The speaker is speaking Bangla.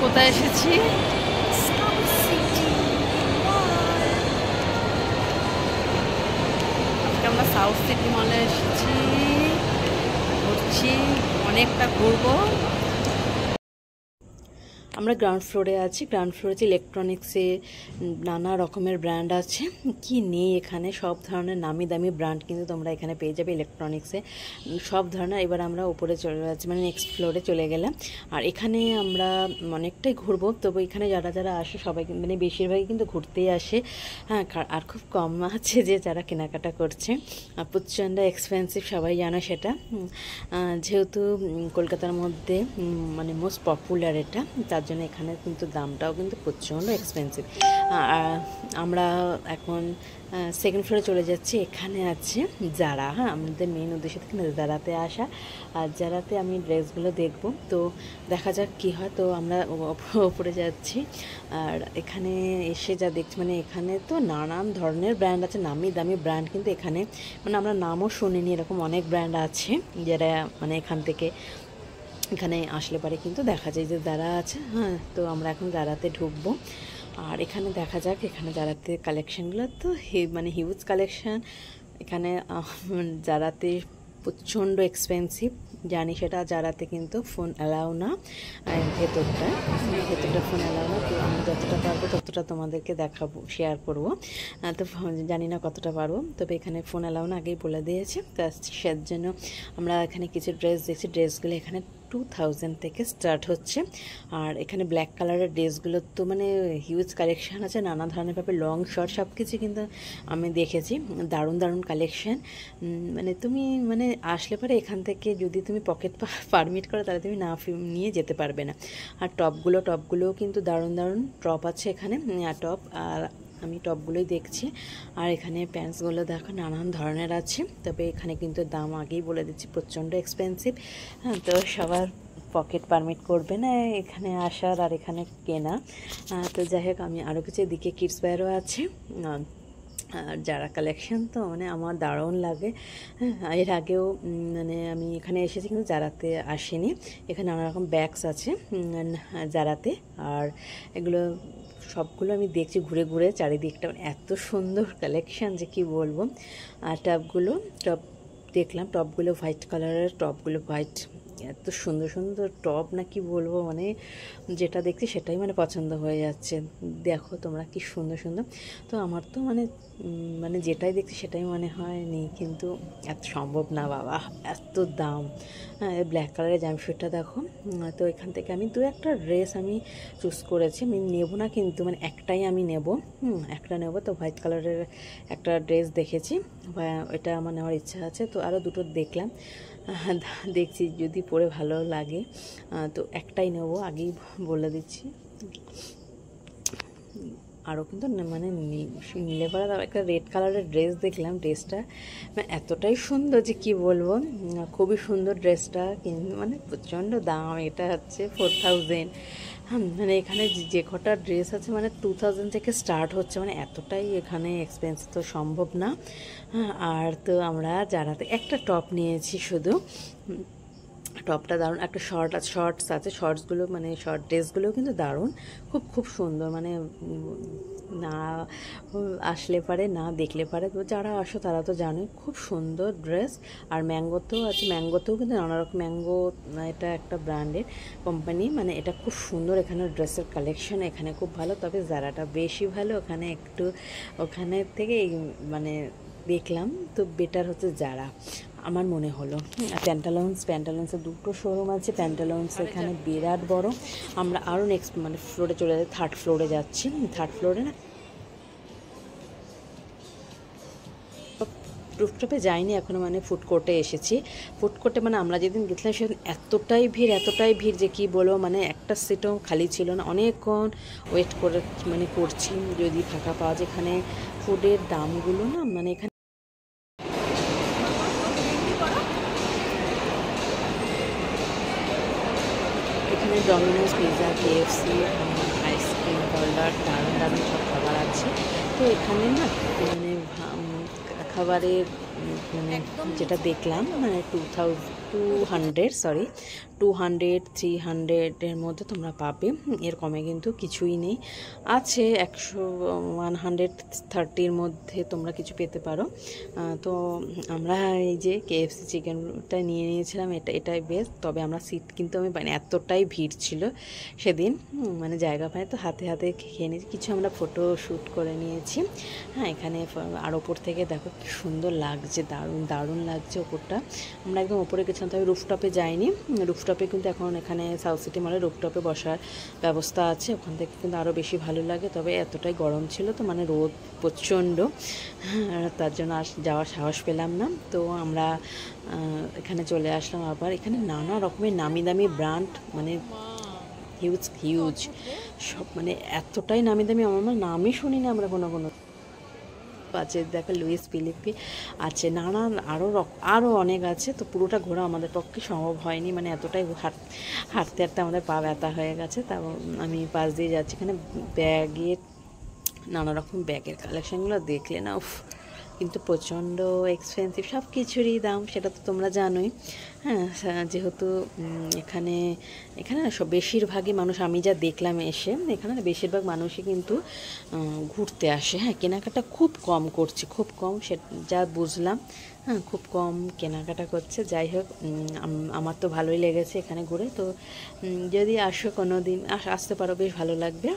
কোথায় এসেছি? আজকে আমরা সাউথ সিটি মলে এসেছি, ঘুরছি, অনেকটা ঘুরবো। আমরা গ্রাউন্ড ফ্লোরে আছি। গ্রাউন্ড ফ্লোরে যে ইলেকট্রনিক্সে নানা রকমের ব্র্যান্ড আছে, কি নেই এখানে, সব ধরনের নামি দামি ব্র্যান্ড কিন্তু তোমরা এখানে পেয়ে যাবে ইলেকট্রনিক্সে, সব ধরনের। এবার আমরা উপরে চলে যাচ্ছি, মানে নেক্সট ফ্লোরে চলে গেলাম। আর এখানে আমরা অনেকটাই ঘুরবো, তবে এখানে যারা যারা আসে সবাই মানে বেশিরভাগই কিন্তু ঘুরতেই আসে। হ্যাঁ, আর খুব কম আছে যে যারা কেনাকাটা করছে। প্রচণ্ড এক্সপেন্সিভ, সবাই জানো সেটা। যেহেতু কলকাতার মধ্যে মানে মোস্ট পপুলার এটা, তার জন্য এখানে কিন্তু দামটাও কিন্তু প্রচণ্ড এক্সপেন্সিভ। আমরা এখন সেকেন্ড ফ্লোরে চলে যাচ্ছি। এখানে আছে যারা, হ্যাঁ, আমাদের মেন উদ্দেশ্য থেকে যারাতে আসা। আর যারাতে আমি ড্রেসগুলো দেখব, তো দেখা যাক কী হয়। তো আমরা ওপরে যাচ্ছি। আর এখানে এসে যা দেখছি, মানে এখানে তো নানান ধরনের ব্র্যান্ড আছে, নামি দামি ব্র্যান্ড কিন্তু এখানে, মানে আমরা নামও শুনিনি এরকম অনেক ব্র্যান্ড আছে, যারা মানে এখানে আসলে পারে কিন্তু দেখা যায় যে যারা আছে। হ্যাঁ, তো আমরা এখন যারাতে ঢুকবো। আর এখানে দেখা যাক, এখানে যারাতে কালেকশানগুলো তো মানে হিউজ কালেকশান। এখানে যারাতে প্রচণ্ড এক্সপেন্সিভ, জানি সেটা। যারাতে কিন্তু ফোন অ্যালাউ না, ভেতরটা ফোন অ্যালাউ না। তো আমি যতটা পারবো ততটা তোমাদেরকে দেখাবো, শেয়ার করবো। তো জানি না কতটা পারবো, তবে এখানে ফোন অ্যালাউ না আগেই বলে দিয়েছে। তো সের জন্য আমরা এখানে কিছু ড্রেস দেখছি। ড্রেসগুলো এখানে 2000 থেকে স্টার্ট হচ্ছে। আর এখানে ব্ল্যাক কালারের ড্রেসগুলো তো মানে হিউজ কালেকশান আছে, নানা ধরনের ভাবে, লং শর্ট সব কিছু কিন্তু আমি দেখেছি। দারুণ দারুণ কালেকশান। মানে তুমি মানে আসলে পরে এখান থেকে যদি তুমি পকেট পারমিট করো তাহলে তুমি না নিয়ে যেতে পারবে না। আর টপগুলোও কিন্তু দারুণ দারুণ টপ আছে এখানে, টপ। আর আমি টপগুলোই দেখছি। আর এখানে প্যান্টসগুলো দেখো নানান ধরনের আছে, তবে এখানে কিন্তু দাম আগেই বলে দিচ্ছি প্রচণ্ড এক্সপেন্সিভ। হ্যাঁ, তো সবার পকেট পারমিট করবে না এখানে আসার আর এখানে কেনা। তো যাই হোক, আমি আরও কিছু এদিকে কিডস ওয়্যারও আছে। আর যারা কালেকশান তো মানে আমার দারুণ লাগে। হ্যাঁ, এর আগেও মানে আমি এখানে এসেছি কিন্তু যারাতে আসিনি। এখানে নানা রকম ব্যাগস আছে যারাতে। আর এগুলো সবগুলো আমি দেখছি ঘুরে ঘুরে চারিদিকটা, এত সুন্দর কালেকশান যে কি বলবো। আর টপ দেখলাম, টপগুলো হোয়াইট কালারের, টপগুলো হোয়াইট, এত সুন্দর সুন্দর টপ না কি বলবো, মানে যেটা দেখছি সেটাই মানে পছন্দ হয়ে যাচ্ছে। দেখো তোমরা কি সুন্দর সুন্দর। তো আমার তো মানে যেটাই দেখছি সেটাই মনে হয়নি, কিন্তু এত সম্ভব না বাবা, এত দাম। হ্যাঁ, ব্ল্যাক কালারের জামশুটটা দেখো। তো এখান থেকে আমি একটা ড্রেস আমি চুজ করেছি। আমি নেবো না কিন্তু, মানে একটাই আমি নেব, একটা নেব। তো হোয়াইট কালারের একটা ড্রেস দেখেছি, এটা আমার নেওয়ার ইচ্ছা আছে। তো আরও দুটো দেখলাম, দেখছি যদি পরে ভালো লাগে তো একটাই নেব, আগেই বলে দিচ্ছি। আরও কিন্তু মানে নিলে পরে একটা রেড কালারের ড্রেস দেখলাম। ড্রেসটা মানে এতটাই সুন্দর যে কি বলবো, খুবই সুন্দর ড্রেসটা, কিন্তু মানে প্রচণ্ড দাম। এটা হচ্ছে 4000। মানে এখানে যে কটা ড্রেস আছে মানে 2000 থেকে স্টার্ট হচ্ছে, মানে এতটাই এখানে এক্সপেন্সিভ, তো সম্ভব না। আর তো আমরা যারাতে একটা টপ নিয়েছি শুধু। টপটা দারুণ, একটা শর্টস আছে, শর্টসগুলো মানে শর্ট ড্রেসগুলোও কিন্তু দারুণ, খুব খুব সুন্দর। মানে না আসলে পারে, না দেখলে পারে, তো যারা আসো তারা তো জানে খুব সুন্দর ড্রেস। আর ম্যাঙ্গোতেও আছে, ম্যাঙ্গোতেও কিন্তু নানা রকম, ম্যাঙ্গো এটা একটা ব্র্যান্ডের কোম্পানি, মানে এটা খুব সুন্দর। এখানে ড্রেসের কালেকশন এখানে খুব ভালো, তবে যারাটা বেশি ভালো, ওখানে থেকে মানে দেখলাম তো বেটার হচ্ছে যারা, আমার মনে হলো। প্যান্টালুন্সের দুটো শোরুম আছে। প্যান্টালুন্স এখানে বিরাট বড়। আমরা আরও নেক্সট মানে ফ্লোরে চলে যাচ্ছি, থার্ড ফ্লোরে যাচ্ছি। থার্ড ফ্লোরে না, রুফটপে যাইনি এখনও, মানে ফুড কোর্টে এসেছি। ফুড কোর্টে মানে আমরা যেদিন গেছিলাম সেদিন এতটাই ভিড় যে কি বলবো, মানে একটা সিটও খালি ছিল না, অনেকক্ষণ ওয়েট করে মানে করছি যদি ফাঁকা পাওয়া যায়। এখানে ফুডের দামগুলো না, মানে এখানে Domino's, pizza, KFC, ice cream parlour, দারুণ দারুণ সব খাবার আছে। তো এখানে না মানে খাবারের মানে যেটা দেখলাম মানে 200 200 300-এর মধ্যে তোমরা পাবে, এর কমে কিন্তু কিছুই নেই। আছে 130-র মধ্যে তোমরা কিছু পেতে পারো। তো আমরা এই যে KFC চিকেনটা নিয়ে নিয়েছিলাম, এটাই বেস্ট। তবে আমরা সিট কিন্তু আমি পাইনি, এতটাই ভিড় ছিল সেদিন, মানে জায়গা পাই তো হাতে হাতে খেয়ে নিয়েছি। কিছু আমরা ফটো শ্যুট করে নিয়েছি। হ্যাঁ, এখানে আর ওপর থেকে দেখো কি সুন্দর লাগছে, দারুণ দারুণ লাগছে ওপরটা। আমরা একদম ওপরে গেছিলাম, তবে রুফটপে যাইনি। রুফটপে কিন্তু এখন এখানে সাউথ সিটি মলে রুফটপে বসার ব্যবস্থা আছে, ওখান থেকে কিন্তু আরও বেশি ভালো লাগে। তবে এতটাই গরম ছিল তো, মানে রোদ প্রচণ্ড, তার জন্য যাওয়ার সাহস পেলাম না। তো আমরা এখানে চলে আসলাম আবার। এখানে নানা রকমের নামি দামি ব্র্যান্ড, মানে হিউজ হিউজ সব, মানে এতটাই নামি দামি আমার নামই শুনিনি আমরা কোনো আছে। দেখো লুইস ফিলিপি আছে, নানান আরও অনেক আছে। তো পুরোটা ঘোরা আমাদের পক্ষে সম্ভব হয়নি, মানে এতটাই হাঁটতে হাঁটতে আমাদের পা ব্যথা হয়ে গেছে। তাও আমি পাশ দিয়ে যাচ্ছি। এখানে নানা রকম ব্যাগের কালেকশানগুলো দেখলে না, উফ, কিন্তু প্রচণ্ড এক্সপেন্সিভ, সব কিছুরই দাম, সেটা তো তোমরা জানোই। হ্যাঁ, যেহেতু এখানে না সব বেশিরভাগই মানুষ, আমি যা দেখলাম এসে, এখানে না বেশিরভাগ মানুষই কিন্তু ঘুরতে আসে। হ্যাঁ, কেনাকাটা খুব কম করছে, খুব কম, সে যা বুঝলাম। হ্যাঁ, খুব কম কেনাকাটা করছে। যাই হোক, আমার তো ভালোই লেগেছে এখানে ঘুরে। তো যদি আসো কোনো দিন আসতে পারো, বেশ ভালো লাগবে।